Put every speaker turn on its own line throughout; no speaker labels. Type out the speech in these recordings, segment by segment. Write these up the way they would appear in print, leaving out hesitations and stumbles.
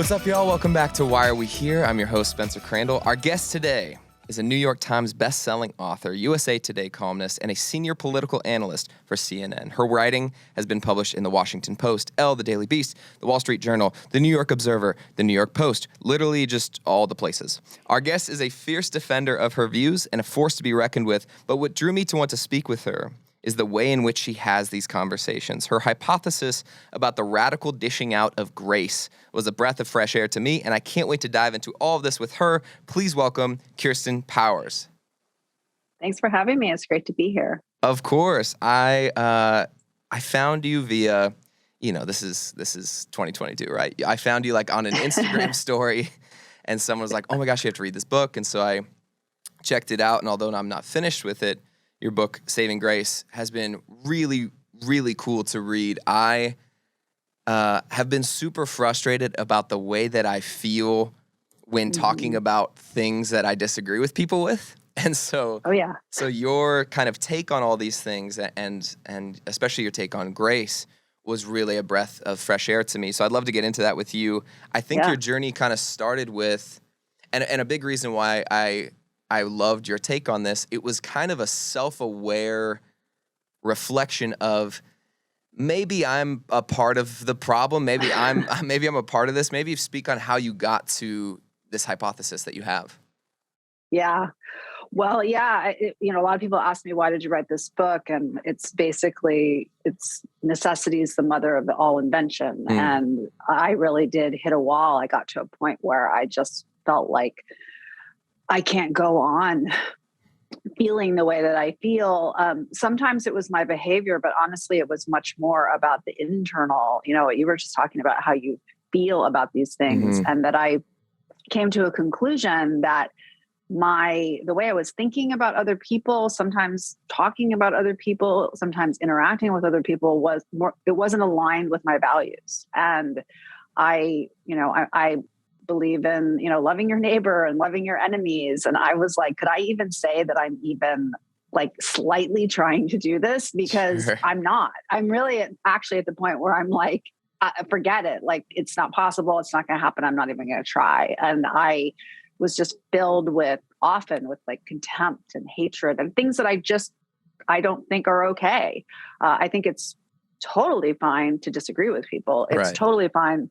What's up, y'all? Welcome back to Why Are We Here? I'm your host, Spencer Crandall. Our guest today is a New York Times best-selling author, USA Today columnist, and a senior political analyst for CNN. Her writing has been published in The Washington Post, Elle, The Daily Beast, The Wall Street Journal, The New York Observer, The New York Post, literally just all the places. Our guest is a fierce defender of her views and a force to be reckoned with, but what drew me to want to speak with her is the way in which she has these conversations. Her hypothesis about the radical dishing out of grace was a breath of fresh air to me, and I can't wait to dive into all of this with her. Please welcome Kirsten Powers.
Thanks for having me. It's great to be here.
Of course. I found you via, this is 2022, right? I found you like on an Instagram story, and someone was like, oh my gosh, you have to read this book. And so I checked it out, and although I'm not finished with it, your book, Saving Grace, has been really, really cool to read. I have been super frustrated about the way that I feel when talking about things that I disagree with people with. And so, so your kind of take on all these things and especially your take on grace was really a breath of fresh air to me. So I'd love to get into that with you. I think your journey kind of started with, and a big reason why I loved your take on this. It was kind of a self-aware reflection of maybe I'm a part of the problem. Maybe I'm a part of this. Maybe speak on how you got to this hypothesis that you have.
Yeah. Well, a lot of people ask me, why did you write this book? And it's basically, necessity is the mother of all invention. And I really did hit a wall. I got to a point where I just felt like I can't go on feeling the way that I feel. Sometimes it was my behavior, but honestly, it was much more about the internal, what you were just talking about, how you feel about these things. And that I came to a conclusion that the way I was thinking about other people, sometimes talking about other people, sometimes interacting with other people it wasn't aligned with my values. And I believe in, loving your neighbor and loving your enemies. And I was like, could I even say that I'm even like slightly trying to do this? Because I'm not. I'm really actually at the point where I'm like, forget it. Like, it's not possible. It's not going to happen. I'm not even going to try. And I was just filled often with like contempt and hatred and things that I don't think are okay. I think it's totally fine to disagree with people. It's totally fine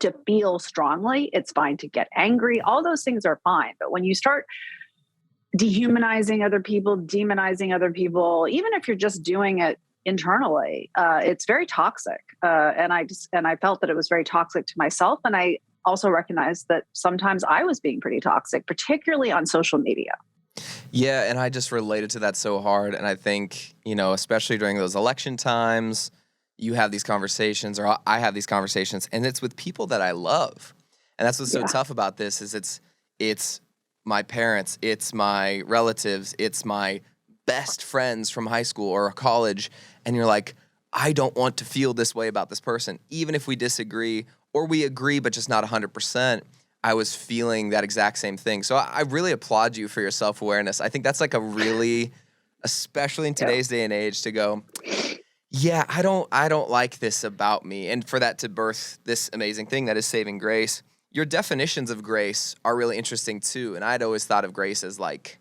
to feel strongly. It's fine to get angry. All those things are fine. But when you start dehumanizing other people, demonizing other people, even if you're just doing it internally, it's very toxic. And I felt that it was very toxic to myself. And I also recognized that sometimes I was being pretty toxic, particularly on social media.
Yeah. And I just related to that so hard. And I think, especially during those election times, you have these conversations, or I have these conversations, and it's with people that I love. And that's what's so tough about this is it's my parents, it's my relatives, it's my best friends from high school or college. And you're like, I don't want to feel this way about this person. Even if we disagree or we agree, but just not 100%, I was feeling that exact same thing. So I really applaud you for your self-awareness. I think that's like a really, especially in today's day and age, to go, yeah, I don't like this about me. And for that to birth this amazing thing that is Saving Grace, your definitions of grace are really interesting too. And I'd always thought of grace as like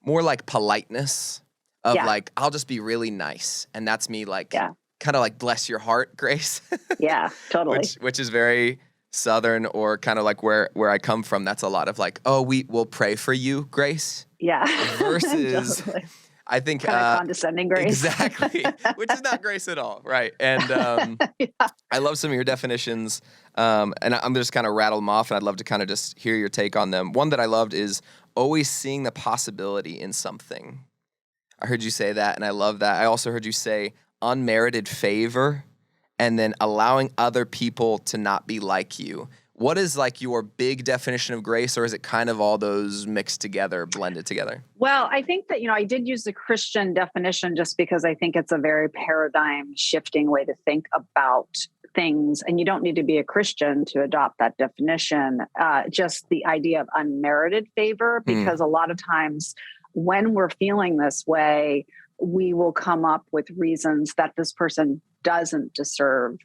more like politeness of like, I'll just be really nice. And that's me like kind of like bless your heart grace.
Yeah, totally.
which is very Southern, or kind of like where I come from. That's a lot of like, oh, we will pray for you grace.
Yeah.
Versus...
Totally.
I think
kind of condescending grace.
Exactly, which is not grace at all, right? And I love some of your definitions, and I'm just kind of rattle them off, and I'd love to kind of just hear your take on them. One that I loved is always seeing the possibility in something. I heard you say that, and I love that. I also heard you say unmerited favor, and then allowing other people to not be like you. What is like your big definition of grace, or is it kind of all those mixed together, blended together?
Well, I think that, I did use the Christian definition just because I think it's a very paradigm shifting way to think about things. And you don't need to be a Christian to adopt that definition. Just the idea of unmerited favor, because a lot of times when we're feeling this way, we will come up with reasons that this person doesn't deserve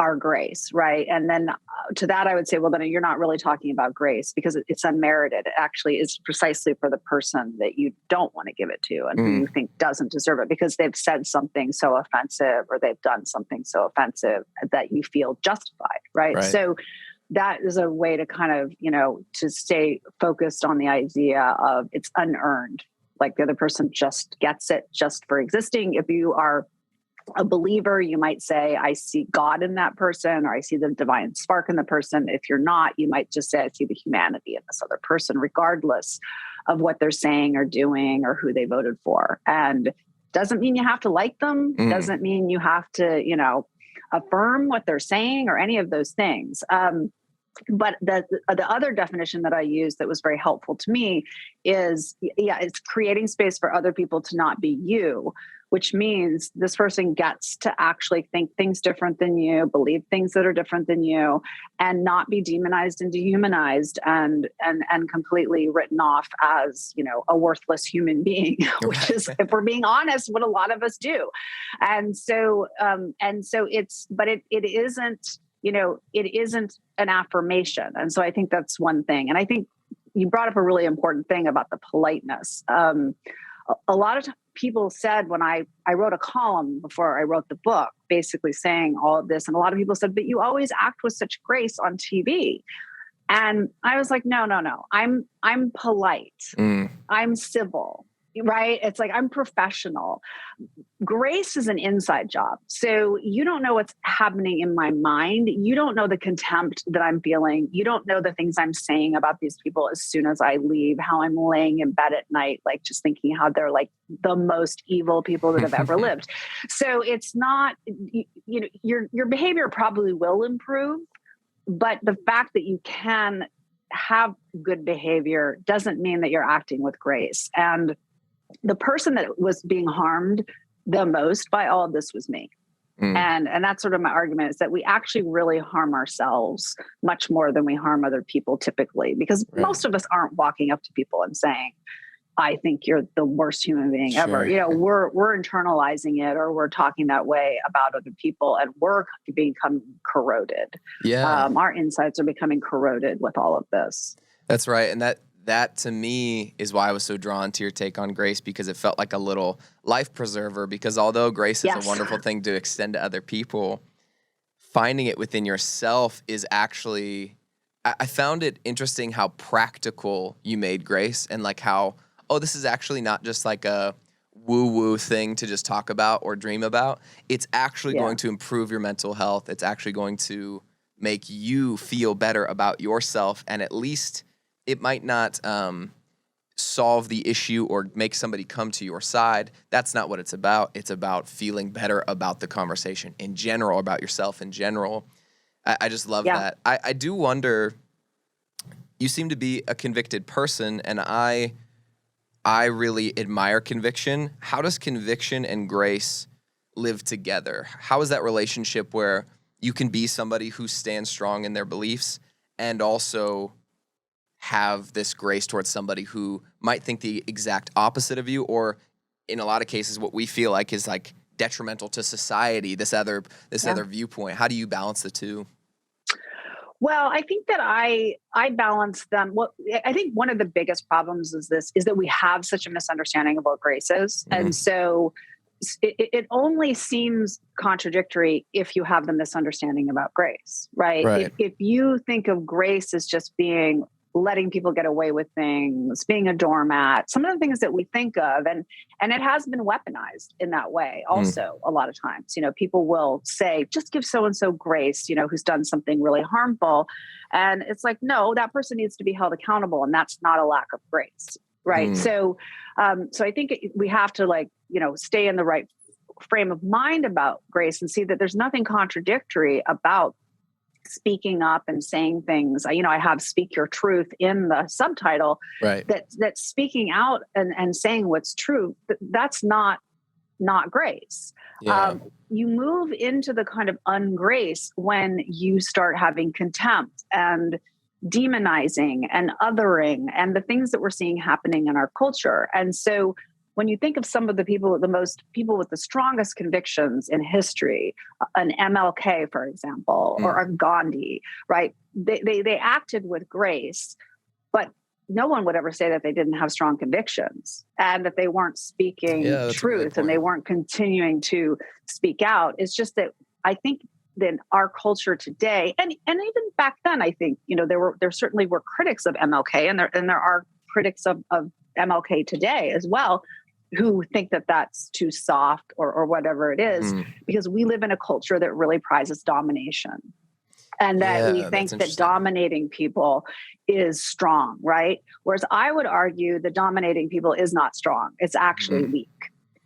our grace, right? And then to that, I would say, well, then you're not really talking about grace because it's unmerited. It actually is precisely for the person that you don't want to give it to and who you think doesn't deserve it because they've said something so offensive or they've done something so offensive that you feel justified, right? So that is a way to kind of, to stay focused on the idea of it's unearned. Like the other person just gets it just for existing. If you are a believer, you might say, I see God in that person, or I see the divine spark in the person. If you're not, you might just say, I see the humanity in this other person, regardless of what they're saying or doing or who they voted for. And doesn't mean you have to like them. Doesn't mean you have to, affirm what they're saying or any of those things. But the other definition that I used that was very helpful to me is, it's creating space for other people to not be you, which means this person gets to actually think things different than you, believe things that are different than you, and not be demonized and dehumanized and completely written off as, a worthless human being, which is, if we're being honest, what a lot of us do. And so it isn't, it isn't an affirmation. And so I think that's one thing. And I think you brought up a really important thing about the politeness. A lot of people said when I wrote a column before I wrote the book, basically saying all of this. And a lot of people said, but you always act with such grace on TV. And I was like, no. I'm polite. I'm civil. Right? It's like, I'm professional. Grace is an inside job. So you don't know what's happening in my mind. You don't know the contempt that I'm feeling. You don't know the things I'm saying about these people as soon as I leave, how I'm laying in bed at night, like just thinking how they're like the most evil people that have ever lived. So it's not, your behavior probably will improve, but the fact that you can have good behavior doesn't mean that you're acting with grace. And the person that was being harmed the most by all of this was me. And that's sort of my argument, is that we actually really harm ourselves much more than we harm other people typically, because most of us aren't walking up to people and saying, I think you're the worst human being ever. We're internalizing it, or we're talking that way about other people, and we're becoming corroded. Our insides are becoming corroded with all of this.
That's right. And that to me is why I was so drawn to your take on grace, because it felt like a little life preserver. Because although grace is a wonderful thing to extend to other people, finding it within yourself is actually, I found it interesting how practical you made grace, and like how, this is actually not just like a woo-woo thing to just talk about or dream about. It's actually going to improve your mental health. It's actually going to make you feel better about yourself, and at least it might not solve the issue or make somebody come to your side. That's not what it's about. It's about feeling better about the conversation in general, about yourself in general. I just love that. I do wonder, you seem to be a convicted person, and I really admire conviction. How does conviction and grace live together? How is that relationship where you can be somebody who stands strong in their beliefs and also have this grace towards somebody who might think the exact opposite of you, or in a lot of cases, what we feel like is like detrimental to society, this other viewpoint? How do you balance the two?
Well, I think that I balance them. I think one of the biggest problems is that we have such a misunderstanding of what grace is. And so it only seems contradictory if you have the misunderstanding about grace, right? If you think of grace as just being letting people get away with things, being a doormat, some of the things that we think of, and it has been weaponized in that way also a lot of times. People will say, just give so-and-so grace, who's done something really harmful. And it's like, no, that person needs to be held accountable, and that's not a lack of grace, right? So I think we have to stay in the right frame of mind about grace and see that there's nothing contradictory about speaking up and saying things. I have "Speak Your Truth" in the subtitle, that speaking out and saying what's true, that's not grace. You move into the kind of ungrace when you start having contempt and demonizing and othering and the things that we're seeing happening in our culture. And so when you think of some of the people, the most people with the strongest convictions in history, an MLK, for example, or a Gandhi, right? They acted with grace, but no one would ever say that they didn't have strong convictions and that they weren't speaking truth and they weren't continuing to speak out. It's just that I think that our culture today, and even back then, I think, there certainly were critics of MLK, and there are critics of MLK today as well, who think that that's too soft or whatever it is, because we live in a culture that really prizes domination. And that we think that dominating people is strong, right? Whereas I would argue that dominating people is not strong. It's actually weak.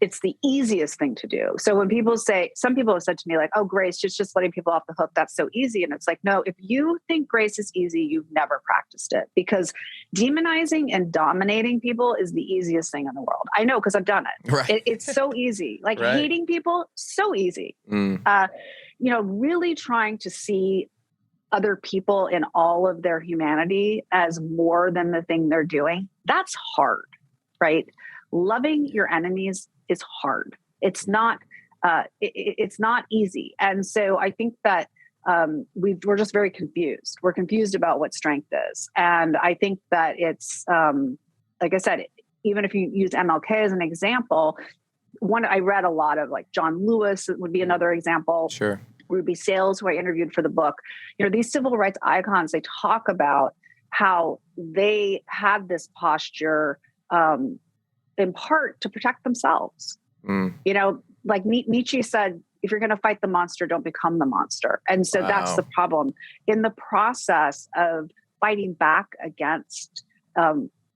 It's the easiest thing to do. So when people say, some people have said to me like, oh, grace, just letting people off the hook, that's so easy. And it's like, no, if you think grace is easy, you've never practiced it, because demonizing and dominating people is the easiest thing in the world. I know, because I've done it.
Right.
It's so easy. Like hating people, so easy. Really trying to see other people in all of their humanity as more than the thing they're doing, that's hard, right? Loving your enemies is hard. It's not easy. And so I think that we're just very confused. We're confused about what strength is. And I think that it's, like I said, even if you use MLK as an example, I read a lot of, like, John Lewis would be another example.
Sure.
Ruby Sales, who I interviewed for the book. These civil rights icons, they talk about how they had this posture in part to protect themselves. Like Nietzsche said, if you're going to fight the monster, don't become the monster. And so that's the problem. In the process of fighting back against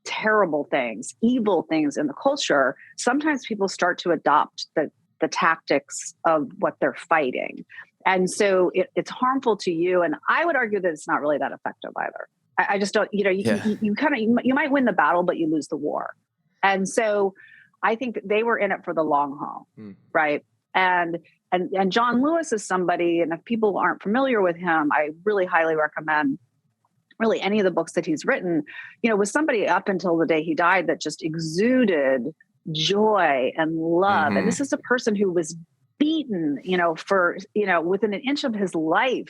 terrible things, evil things in the culture, sometimes people start to adopt the tactics of what they're fighting. And so it's harmful to you. And I would argue that it's not really that effective either. I just don't, you might win the battle, but you lose the war. And so I think that they were in it for the long haul. Right. And John Lewis is somebody, and if people aren't familiar with him, I really highly recommend really any of the books that he's written. Was somebody up until the day he died that just exuded joy and love. And this is a person who was beaten, for, within an inch of his life,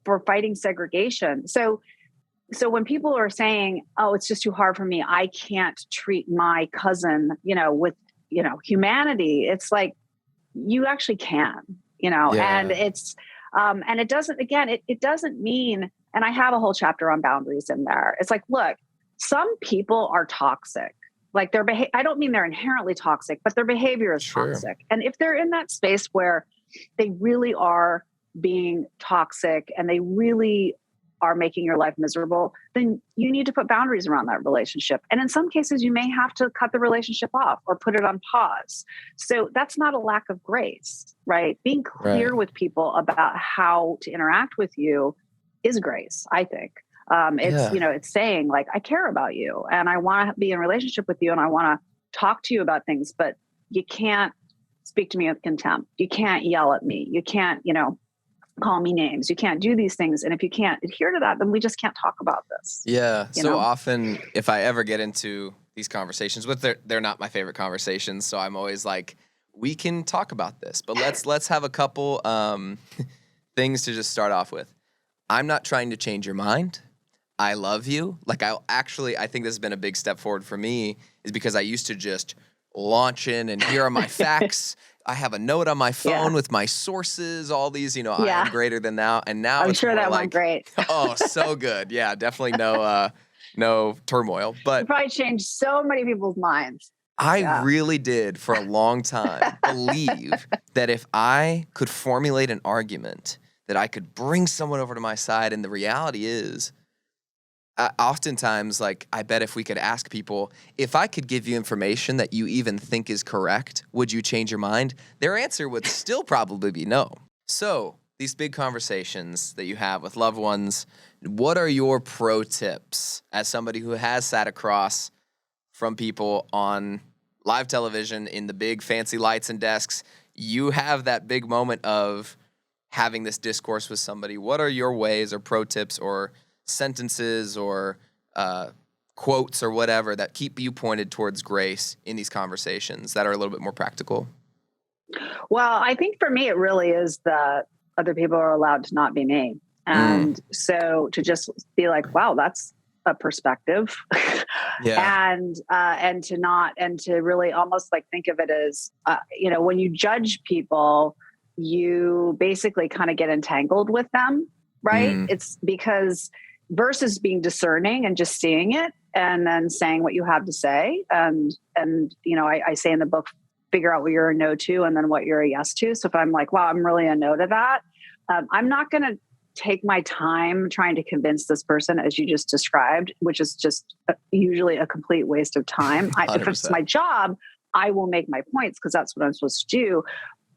for fighting segregation. So when people are saying, oh, it's just too hard for me, I can't treat my cousin, with, humanity, it's like, you actually can, and it's, and it doesn't, again, it doesn't mean, and I have a whole chapter on boundaries in there. It's like, look, some people are toxic. Like I don't mean they're inherently toxic, but their behavior is toxic. And if they're in that space where they really are being toxic and they really are making your life miserable, then you need to put boundaries around that relationship. And in some cases, you may have to cut the relationship off or put it on pause. So that's not a lack of grace, right? Being clear with people about how to interact with you is grace, I think. It's, it's saying like, I care about you and I want to be in a relationship with you and I want to talk to you about things, but you can't speak to me with contempt. You can't yell at me. You can't, call me names. You can't do these things. And if you can't adhere to that, then we just can't talk about this.
Yeah. So often if I ever get into these conversations they're not my favorite conversations. So I'm always like, we can talk about this, but let's have a couple things to just start off with. I'm not trying to change your mind. I love you. Like I think this has been a big step forward for me, is because I used to just launch in and here are my facts. I have a note on my phone with my sources, all these, I am greater than thou. And now
I'm sure that went great.
Oh, so good. Yeah, definitely no turmoil. But
you probably changed so many people's minds.
I really did for a long time believe that if I could formulate an argument, that I could bring someone over to my side. And the reality is, oftentimes, like, I bet if we could ask people, if I could give you information that you even think is correct, would you change your mind? Their answer would still probably be no. So these big conversations that you have with loved ones, what are your pro tips as somebody who has sat across from people on live television in the big fancy lights and desks? You have that big moment of having this discourse with somebody. What are your ways or pro tips or sentences or quotes or whatever that keep you pointed towards grace in these conversations that are a little bit more practical?
Well, I think for me, it really is that other people are allowed to not be me. And so to just be like, wow, that's a perspective.
Yeah.
And to really almost like think of it as, when you judge people, you basically kind of get entangled with them, right? It's because versus being discerning and just seeing it and then saying what you have to say. And I say in the book, figure out what you're a no to and then what you're a yes to. So if I'm like, wow, I'm really a no to that, I'm not going to take my time trying to convince this person as you just described, which is just usually a complete waste of time. If it's my job, I will make my points because that's what I'm supposed to do.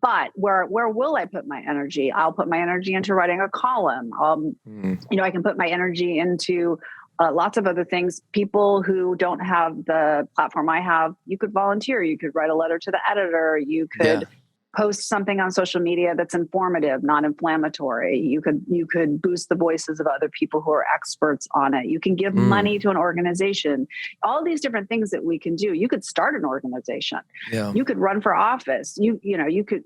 But where will I put my energy? I'll put my energy into writing a column. I can put my energy into lots of other things. People who don't have the platform I have, you could volunteer. You could write a letter to the editor. You could post something on social media that's informative, not inflammatory. You could boost the voices of other people who are experts on it. You can give money to an organization. All these different things that we can do. You could start an organization. Yeah. You could run for office. You could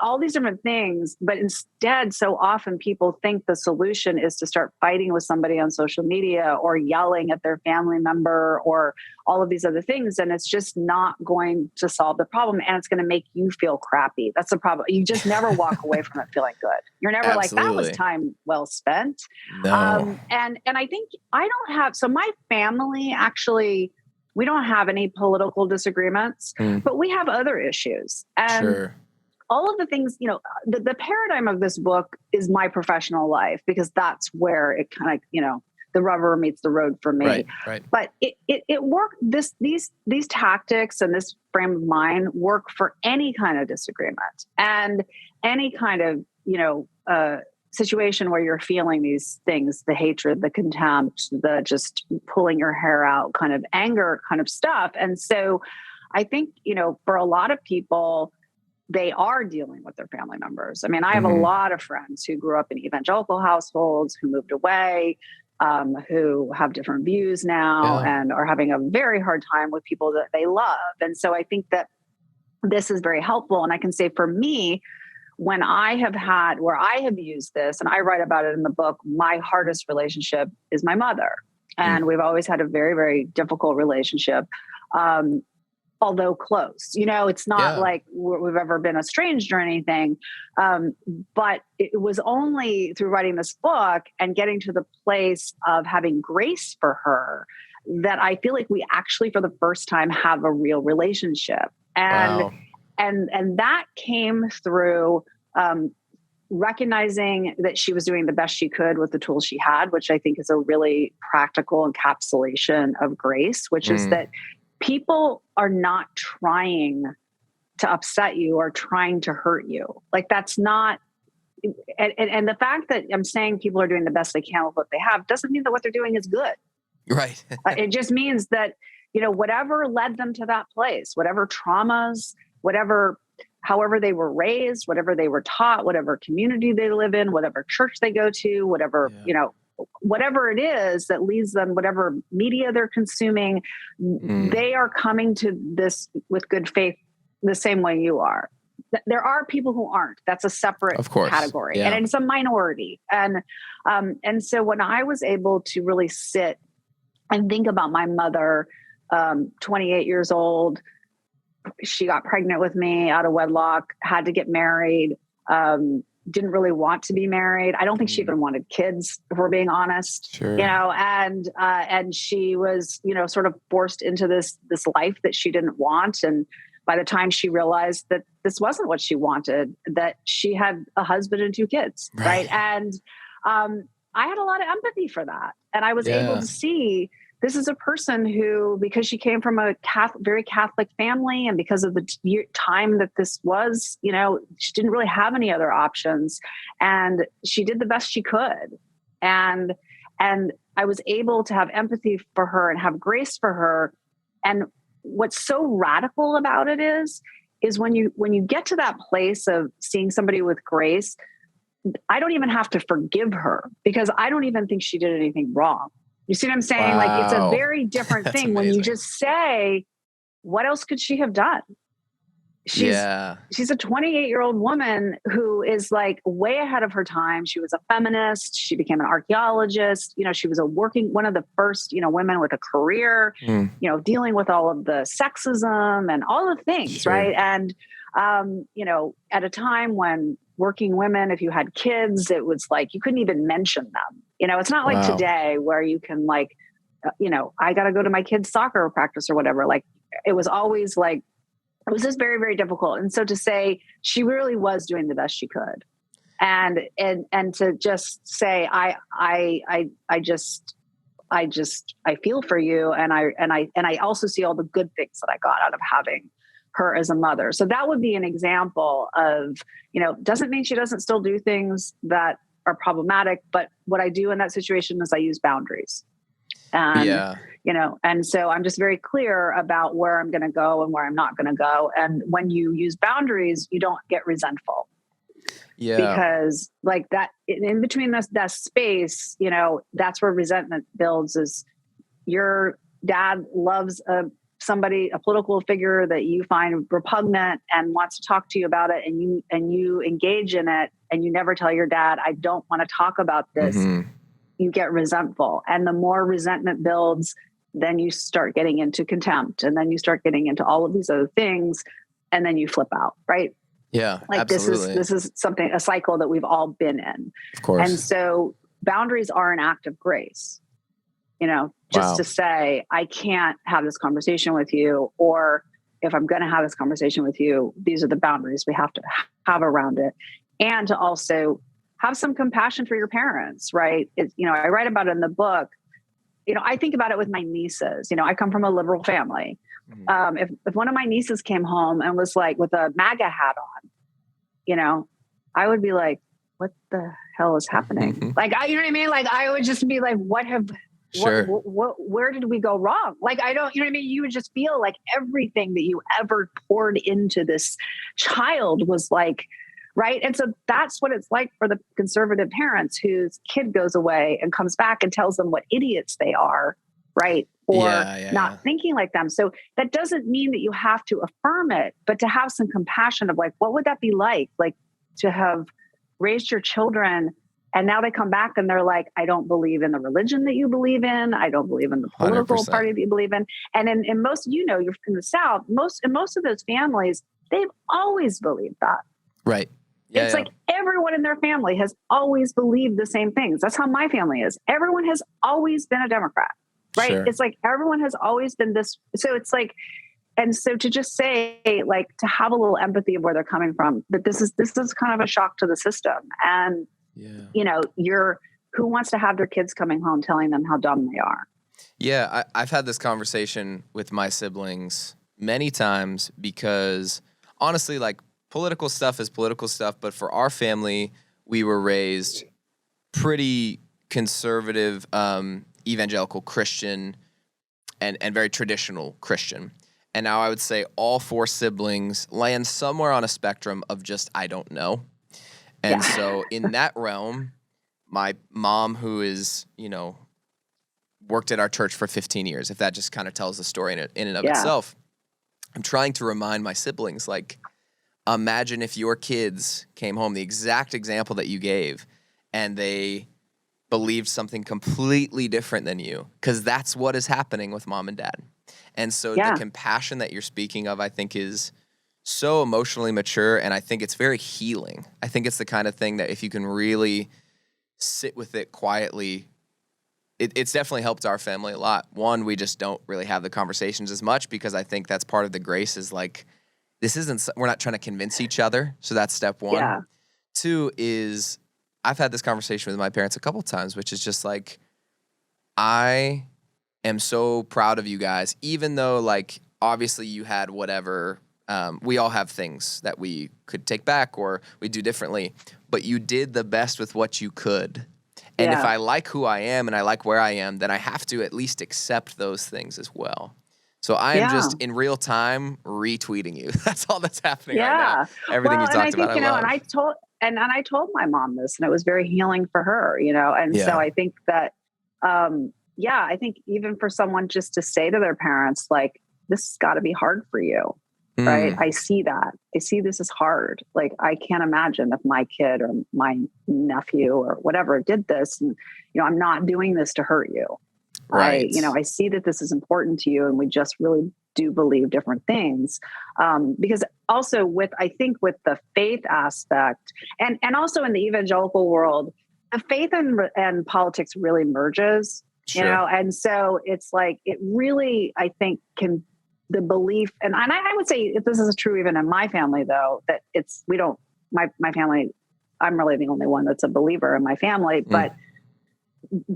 all these different things, but instead, so often people think the solution is to start fighting with somebody on social media or yelling at their family member or all of these other things. And it's just not going to solve the problem. And it's going to make you feel crappy. That's the problem. You just never walk away from it feeling good. You're never like, that was time well spent.
No.
And I think so my family actually, we don't have any political disagreements, but we have other issues. And all of the things, the paradigm of this book is my professional life because that's where it kind of, the rubber meets the road for me.
Right.
But it worked. These tactics and this frame of mind work for any kind of disagreement and any kind of, situation where you're feeling these things, the hatred, the contempt, the just pulling your hair out kind of anger kind of stuff. And so I think, for a lot of people, they are dealing with their family members. I mean, I have a lot of friends who grew up in evangelical households, who moved away, who have different views now and are having a very hard time with people that they love. And so I think that this is very helpful. And I can say for me, where I have used this, and I write about it in the book, my hardest relationship is my mother. And we've always had a very, very difficult relationship. Although close, it's not like we've ever been estranged or anything. But it was only through writing this book and getting to the place of having grace for her that I feel like we actually, for the first time, have a real relationship. And that came through recognizing that she was doing the best she could with the tools she had, which I think is a really practical encapsulation of grace, which is that people are not trying to upset you or trying to hurt you. Like that's not, and the fact that I'm saying people are doing the best they can with what they have doesn't mean that what they're doing is good.
Right.
It just means that, whatever led them to that place, whatever traumas, however they were raised, whatever they were taught, whatever community they live in, whatever church they go to, whatever, whatever it is that leads them, whatever media they're consuming, they are coming to this with good faith the same way you are. There are people who aren't. That's a separate category. And it's a minority. And so when I was able to really sit and think about my mother, 28 years old, she got pregnant with me out of wedlock, had to get married, didn't really want to be married. I don't think she even wanted kids, if we're being honest.
Sure.
And she was, sort of forced into this life that she didn't want. And by the time she realized that this wasn't what she wanted, that she had a husband and 2 kids, right? And I had a lot of empathy for that. And I was able to see this is a person who, because she came from a very Catholic family and because of the time that this was, she didn't really have any other options and she did the best she could. And I was able to have empathy for her and have grace for her. And what's so radical about it is when you get to that place of seeing somebody with grace, I don't even have to forgive her because I don't even think she did anything wrong. You see what I'm saying?
Wow.
Like, it's a very different
That's
thing when you
amazing.
just say, what else could she have done? She's a 28-year-old woman who is like way ahead of her time. She was a feminist. She became an archaeologist. She was one of the first, women with a career, dealing with all of the sexism and all the things.
Sure.
Right. And, at a time when working women, if you had kids, it was like, you couldn't even mention them. It's not like today where you can like, I got to go to my kid's soccer practice or whatever. Like, it was always like, it was just very, very difficult. And so to say she really was doing the best she could, and to just say, I feel for you. And I also see all the good things that I got out of having her as a mother. So that would be an example of, doesn't mean she doesn't still do things that are problematic, but what I do in that situation is I use boundaries. And so I'm just very clear about where I'm going to go and where I'm not going to go. And when you use boundaries, you don't get resentful. Yeah. Because like that in between that space, that's where resentment builds. Is your dad loves a political figure that you find repugnant and wants to talk to you about it, and you engage in it, and you never tell your dad, I don't want to talk about this. Mm-hmm. You get resentful. And the more resentment builds, then you start getting into contempt, and then you start getting into all of these other things, and then you flip out, right?
Yeah,
like
absolutely.
This is a cycle that we've all been in.
Of course.
And so boundaries are an act of grace, just to say, I can't have this conversation with you, or if I'm going to have this conversation with you, these are the boundaries we have to have around it. And to also have some compassion for your parents, right? I write about it in the book. I think about it with my nieces. I come from a liberal family. Mm-hmm. If one of my nieces came home and was like with a MAGA hat on, I would be like, what the hell is happening? Like, you know what I mean? Like, I would just be like, where did we go wrong? Like, I don't, you know what I mean? You would just feel like everything that you ever poured into this child was like, right. And so that's what it's like for the conservative parents whose kid goes away and comes back and tells them what idiots they are, right? Or not thinking like them. So that doesn't mean that you have to affirm it, but to have some compassion of like, what would that be like? Like, to have raised your children and now they come back and they're like, I don't believe in the religion that you believe in. I don't believe in the political 100%. Party that you believe in. And in most, you're in the South, most of those families, they've always believed that.
Right.
It's like everyone in their family has always believed the same things. That's how my family is. Everyone has always been a Democrat, right? Sure. It's like everyone has always been this. So it's like, and so to just say, like, to have a little empathy of where they're coming from, that this is kind of a shock to the system. And, who wants to have their kids coming home telling them how dumb they are?
Yeah, I've had this conversation with my siblings many times because honestly, like, political stuff is political stuff, but for our family, we were raised pretty conservative, evangelical Christian, and very traditional Christian. And now I would say all four siblings land somewhere on a spectrum of just, I don't know. And so in that realm, my mom, who is, worked at our church for 15 years, if that just kind of tells the story in and of itself, I'm trying to remind my siblings, like, imagine if your kids came home, the exact example that you gave, and they believed something completely different than you, because that's what is happening with mom and dad. And so the compassion that you're speaking of, I think, is so emotionally mature, and I think it's very healing. I think it's the kind of thing that if you can really sit with it quietly, it's definitely helped our family a lot. One, we just don't really have the conversations as much because I think that's part of the grace is like, we're not trying to convince each other. So that's step one. Yeah. Two is I've had this conversation with my parents a couple of times, which is just like, I am so proud of you guys, even though like, obviously you had whatever, we all have things that we could take back or we do differently, but you did the best with what you could. And if I like who I am and I like where I am, then I have to at least accept those things as well. So I am just in real time retweeting you. That's all that's happening right now. Everything you talked about, I love.
And I told my mom this, and it was very healing for her, And so I think that, I think even for someone just to say to their parents, like, this has got to be hard for you. Right. I see that. I see this is hard. Like, I can't imagine if my kid or my nephew or whatever did this, and, I'm not doing this to hurt you.
Right.
I see that this is important to you, and we just really do believe different things. Because also I think with the faith aspect and also in the evangelical world, the faith and politics really merges,
Sure.
and so it's like, it really, I think, the belief, and I would say if this is true even in my family, though, that my family, I'm really the only one that's a believer in my family, but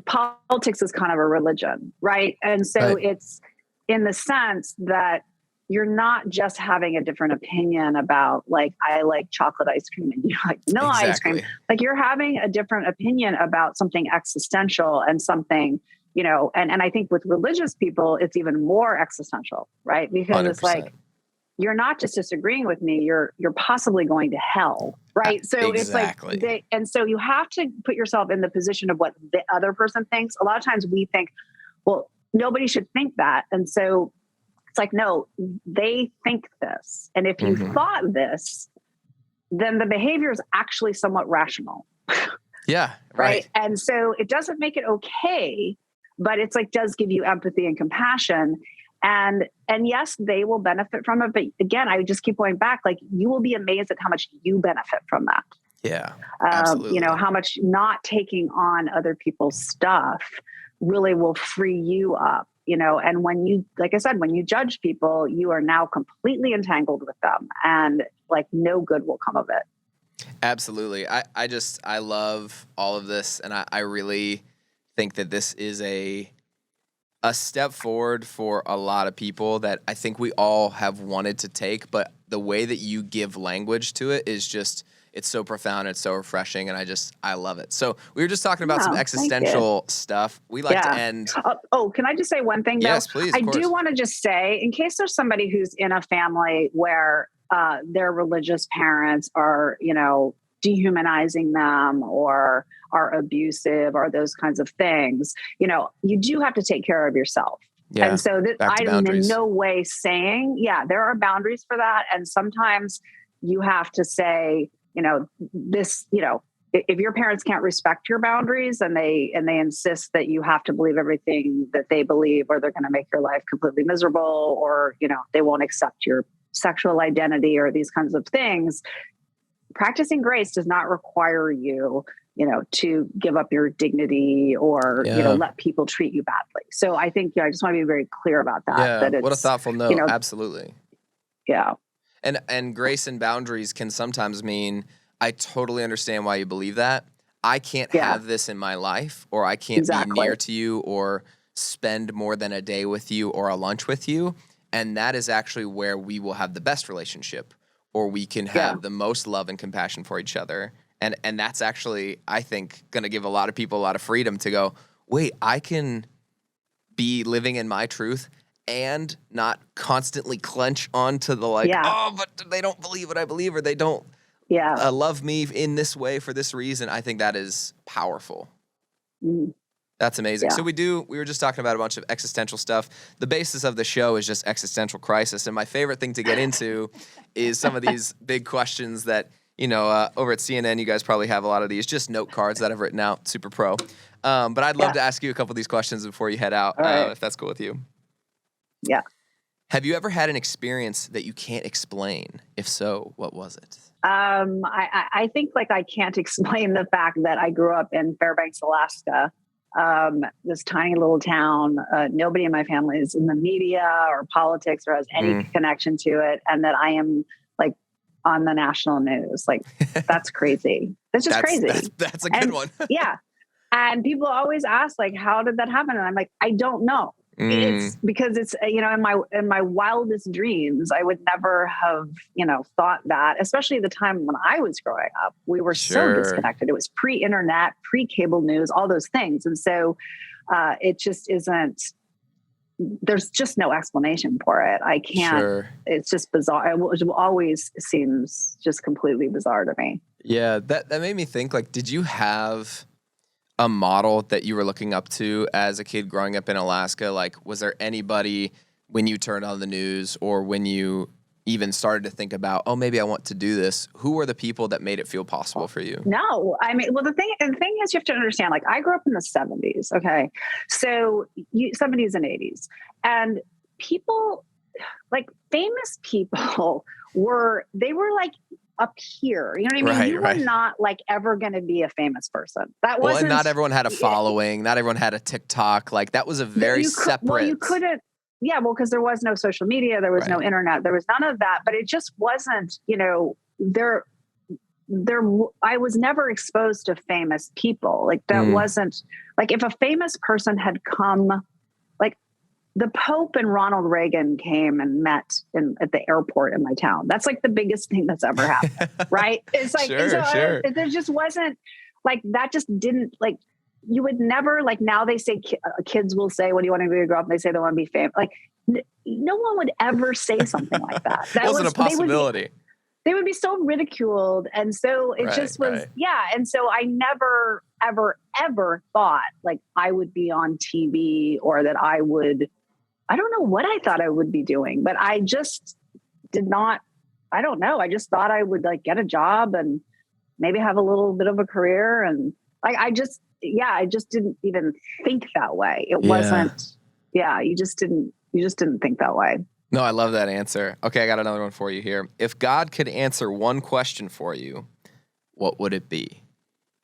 politics is kind of a religion, right? And so it's in the sense that you're not just having a different opinion about, like, I like chocolate ice cream and you like vanilla ice cream. Like, you're having a different opinion about something existential and something, and I think with religious people, it's even more existential, right? Because 100%. It's like, you're not just disagreeing with me, you're possibly going to hell, right? So It's like, and so you have to put yourself in the position of what the other person thinks. A lot of times we think, well, nobody should think that. And so it's like, no, they think this. And if you thought this, then the behavior is actually somewhat rational.
Yeah. Right.
And so it doesn't make it okay, but it's like, does give you empathy and compassion. And yes, they will benefit from it. But again, I just keep going back, like, you will be amazed at how much you benefit from that.
Yeah, absolutely.
How much not taking on other people's stuff really will free you up, and when you, like I said, when you judge people, you are now completely entangled with them, and like, no good will come of it.
Absolutely. I love all of this. And I really think that this is a step forward for a lot of people that I think we all have wanted to take, but the way that you give language to it is just, it's so profound, it's so refreshing, and I love it. So we were just talking about some existential stuff. We like to end.
Can I just say one thing, though?
Yes, please.
I do want to just say, in case there's somebody who's in a family where their religious parents are, dehumanizing them or are abusive or those kinds of things, you do have to take care of yourself. Yeah. And so I'm in no way saying, there are boundaries for that. And sometimes you have to say, if your parents can't respect your boundaries and they insist that you have to believe everything that they believe, or they're going to make your life completely miserable, or, they won't accept your sexual identity or these kinds of things, practicing grace does not require you, to give up your dignity or, let people treat you badly. So I think, I just want to be very clear about that.
Yeah,
that it's,
what a thoughtful note. Absolutely.
Yeah.
And grace and boundaries can sometimes mean, I totally understand why you believe that. I can't have this in my life, or I can't be near to you or spend more than a day with you or a lunch with you. And that is actually where we will have the best relationship, or we can have the most love and compassion for each other. And that's actually, I think, going to give a lot of people a lot of freedom to go, wait, I can be living in my truth and not constantly clench onto the but they don't believe what I believe, or they don't love me in this way for this reason. I think that is powerful. That's amazing. Yeah. So we were just talking about a bunch of existential stuff. The basis of the show is just existential crisis. And my favorite thing to get into is some of these big questions that, over at CNN, you guys probably have a lot of these, just note cards that I've written out, super pro. But I'd love to ask you a couple of these questions before you head out, if that's cool with you.
Yeah.
Have you ever had an experience that you can't explain? If so, what was it?
I think I can't explain the fact that I grew up in Fairbanks, Alaska, this tiny little town. Nobody in my family is in the media or politics or has any connection to it. And that I am on the national news. That's crazy. That's just crazy.
That's a good one.
Yeah. And people always ask, how did that happen? And I'm like, I don't know. It's because it's, in my wildest dreams, I would never have, thought that, especially at the time when I was growing up, we were so disconnected. It was pre-internet, pre-cable news, all those things. And so it just isn't, there's just no explanation for it. I can't, it's just bizarre. It always seems just completely bizarre to me.
Yeah. That made me think, did you have a model that you were looking up to as a kid growing up in Alaska? Like, was there anybody when you turned on the news or when you even started to think about, oh, maybe I want to do this? Who were the people that made it feel possible for you?
No, I mean, well, the thing is, you have to understand, like, I grew up in the 70s. Okay. So 70s and 80s, and people, like, famous people they were like up here. You know what I mean?
Right,
you
right.
were not like ever going to be a famous person. That wasn't.
And not everyone had a following. Not everyone had a TikTok. Like, that was a very separate.
Well, you couldn't. Yeah, well, because there was no social media, there was no internet, there was none of that. But it just wasn't, there. I was never exposed to famous people. Like, that wasn't, like, if a famous person had come, like the Pope and Ronald Reagan came and met at the airport in my town. That's like the biggest thing that's ever happened, right? It's like,
sure.
There just wasn't, like, that just didn't, like, you would never, like, now they say kids will say, what do you want to be when you grow up? And they say they want to be famous. Like, no one would ever say something like that. That
wasn't a possibility.
They would be so ridiculed. And so it just was, And so I never, ever, ever thought like I would be on TV or that I don't know what I thought I would be doing, but I just did not, I don't know. I just thought I would like get a job and maybe have a little bit of a career. And like, I just didn't even think that way. It wasn't, you just didn't think that way.
No, I love that answer. Okay, I got another one for you here. If God could answer one question for you, what would it be?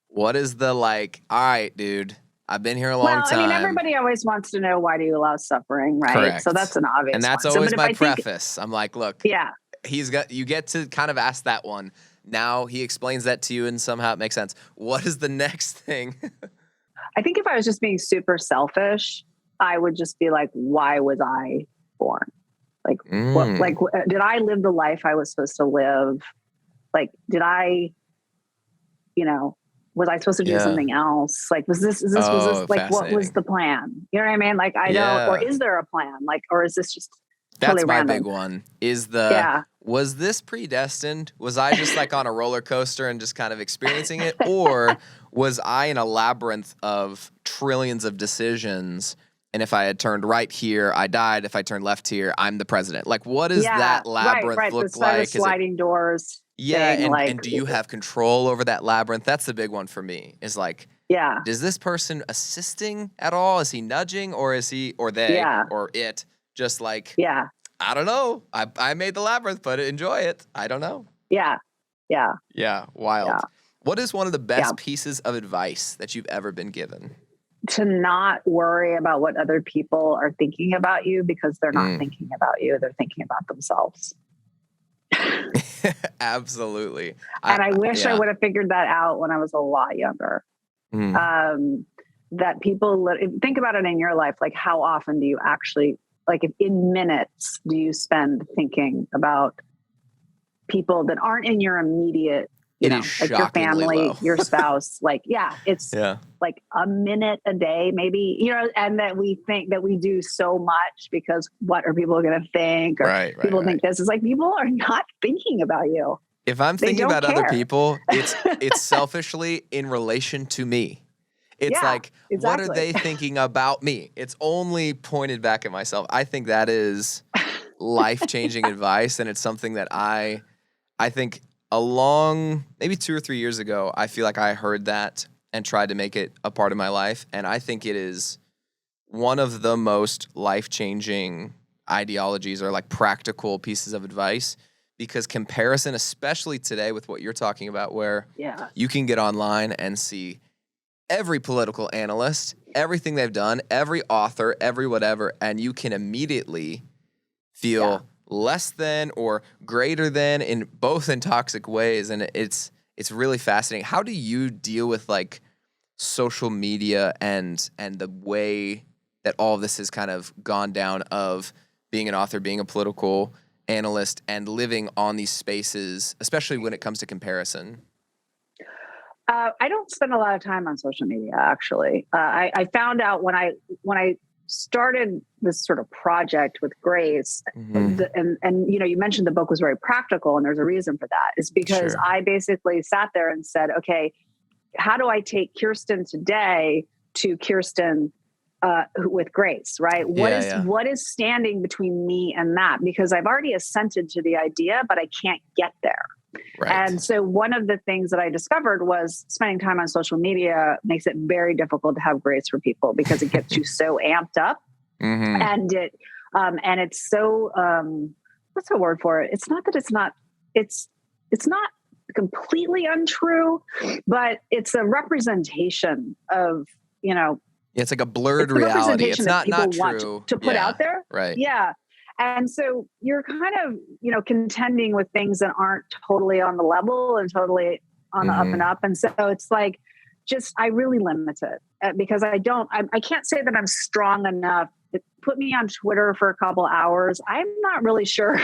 What is the like, all right, dude, I've been here a long time.
I mean, everybody always wants to know, why do you allow suffering, right?
Correct.
So that's an obvious
one. And that's
one.
always my preface. I'm like, look, you get to kind of ask that one. Now he explains that to you and somehow it makes sense. What is the next thing?
I think if I was just being super selfish, I would just be like, why was I born? Like, did I live the life I was supposed to live? Like, did I, was I supposed to do something else? Like, was this like, what was the plan? You know what I mean? Like, I don't, or is there a plan? Like, or is this just totally
That's my
random?
big one. Was this predestined? Was I just like on a roller coaster and just kind of experiencing it? Or was I in a labyrinth of trillions of decisions? And if I had turned right here, I died. If I turned left here, I'm the president. Like, what does that labyrinth look like?
Sliding doors.
Yeah, and do you have control over that labyrinth? That's the big one for me. Is like, is this person assisting at all? Is he nudging, or is he, or they, or it just like, I don't know. I made the labyrinth, but enjoy it. I don't know.
Yeah,
wild.
Yeah.
What is one of the best pieces of advice that you've ever been given?
To not worry about what other people are thinking about you, because they're not thinking about you. They're thinking about themselves.
Absolutely.
And I wish I would have figured that out when I was a lot younger. That people think about it in your life. Like, how often do you actually, like, if in minutes do you spend thinking about people that aren't in your immediate, like your family, your spouse, like, it's like a minute a day, maybe, and that we think that we do so much because what are people going to think? Or people think this is like, people are not thinking about you.
If I'm thinking about other people, it's selfishly in relation to me. It's like, what are they thinking about me? It's only pointed back at myself. I think that is life-changing advice. And it's something that I think maybe 2 or 3 years ago, I feel like I heard that and tried to make it a part of my life. And I think it is one of the most life-changing ideologies or like practical pieces of advice, because comparison, especially today with what you're talking about, where you can get online and see every political analyst, everything they've done, every author, every whatever, and you can immediately feel less than or greater than in toxic ways. And it's really fascinating. How do you deal with like social media and the way that all of this has kind of gone down of being an author, being a political analyst, and living on these spaces, especially when it comes to comparison?
I don't spend a lot of time on social media, actually. I found out when I started this sort of project with Grace, and you mentioned the book was very practical, and there's a reason for that. Is because I basically sat there and said, okay, how do I take Kirsten today to Kirsten with grace, right? What is standing between me and that? Because I've already assented to the idea, but I can't get there.
Right.
And so one of the things that I discovered was spending time on social media makes it very difficult to have grace for people because it gets you so amped up.
Mm-hmm.
And it's so, what's the word for it? It's not that it's not completely untrue, but it's a representation of,
it's like a blurred reality. It's not true
want to put out there.
Right.
Yeah. And so you're kind of, contending with things that aren't totally on the level and totally on the up and up. And so it's like, I really limit it because I can't say that I'm strong enough. Put me on Twitter for a couple hours. I'm not really sure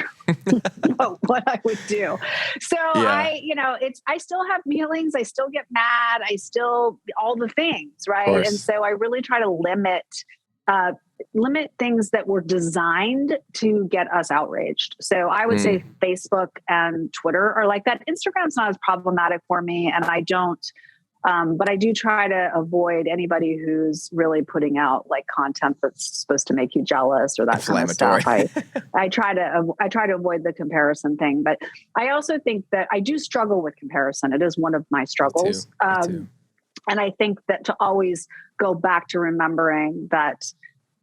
what I would do. So I still have feelings. I still get mad. I still, all the things. Right. And so I really try to limit things that were designed to get us outraged. So I would say Facebook and Twitter are like that. Instagram's not as problematic for me. And I don't, but I do try to avoid anybody who's really putting out like content that's supposed to make you jealous or that kind of stuff. I try to avoid the comparison thing, but I also think that I do struggle with comparison. It is one of my struggles.
Me too.
And I think that to always go back to remembering that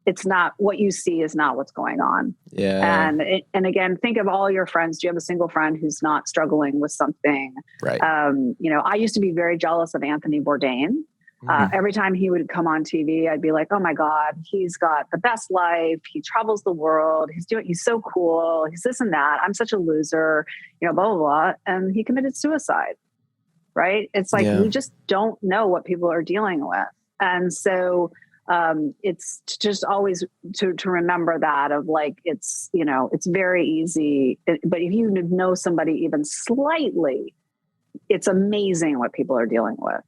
it's not what you see is not what's going on.
Yeah.
And again, think of all your friends. Do you have a single friend who's not struggling with something?
Right.
I used to be very jealous of Anthony Bourdain. Every time he would come on TV, I'd be like, oh my God, he's got the best life. He travels the world. He's so cool. He's this and that. I'm such a loser, blah, blah, blah. And he committed suicide. Right. It's like, we just don't know what people are dealing with. And so, it's just always to remember that of like, it's very easy, but if you know somebody even slightly, it's amazing what people are dealing with.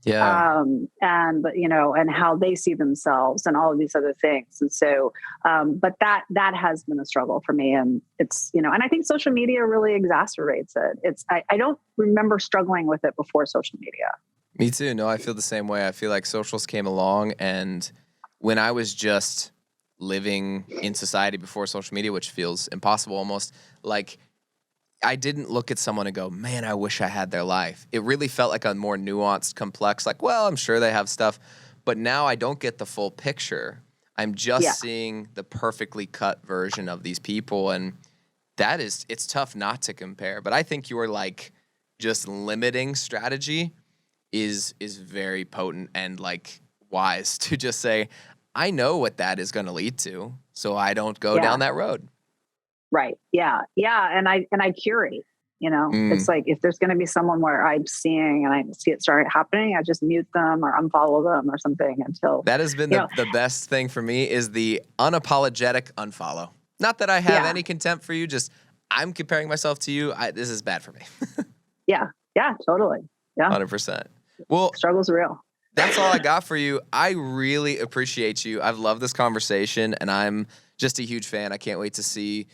Yeah.
And how they see themselves and all of these other things. And so, but that has been a struggle for me. And it's, and I think social media really exacerbates it. I don't remember struggling with it before social media.
Me too. No, I feel the same way. I feel like socials came along, and when I was just living in society before social media, which feels impossible almost, like I didn't look at someone and go, man, I wish I had their life. It really felt like a more nuanced, complex, like, well, I'm sure they have stuff, but now I don't get the full picture. I'm just seeing the perfectly cut version of these people, and it's tough not to compare. But I think your like just limiting strategy is very potent and like wise to just say, I know what that is going to lead to, so I don't go down that road.
Right. Yeah. Yeah. And I curate, it's like, if there's going to be someone where I'm seeing and I see it start happening, I just mute them or unfollow them or something until
that has been the best thing for me is the unapologetic unfollow. Not that I have any contempt for you. Just I'm comparing myself to you. This is bad for me.
Yeah. Yeah, totally. Yeah.
100%. Well,
struggle's real.
That's all I got for you. I really appreciate you. I've loved this conversation, and I'm just a huge fan. I can't wait to see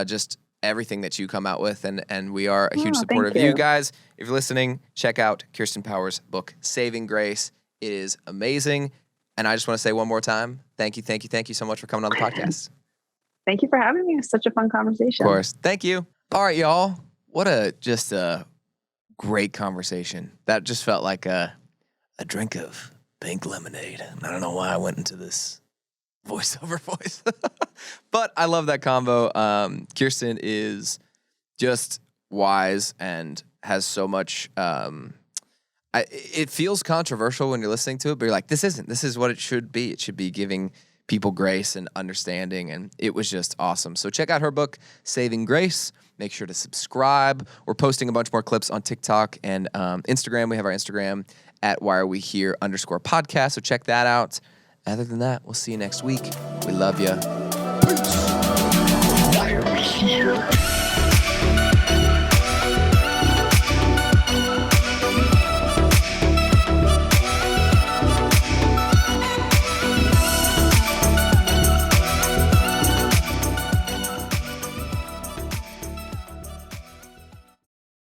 just everything that you come out with, and we are a huge supporter of you guys. If you're listening, check out Kirsten Powers' book, Saving Grace. It is amazing. And I just want to say one more time, thank you so much for coming on the podcast.
Thank you for having me. It was such a fun conversation.
Of course. Thank you. All right, y'all. What a great conversation. That just felt like a drink of pink lemonade. I don't know why I went into this voiceover voice. But I love that combo. Kirsten is just wise and has so much... it feels controversial when you're listening to it, but you're like, this is what it should be. It should be giving people grace and understanding, and it was just awesome. So check out her book, Saving Grace. Make sure to subscribe. We're posting a bunch more clips on TikTok and Instagram. We have our Instagram at @WhyAreWeHere_podcast. So check that out. Other than that, we'll see you next week. We love you. Peace. Why are we here?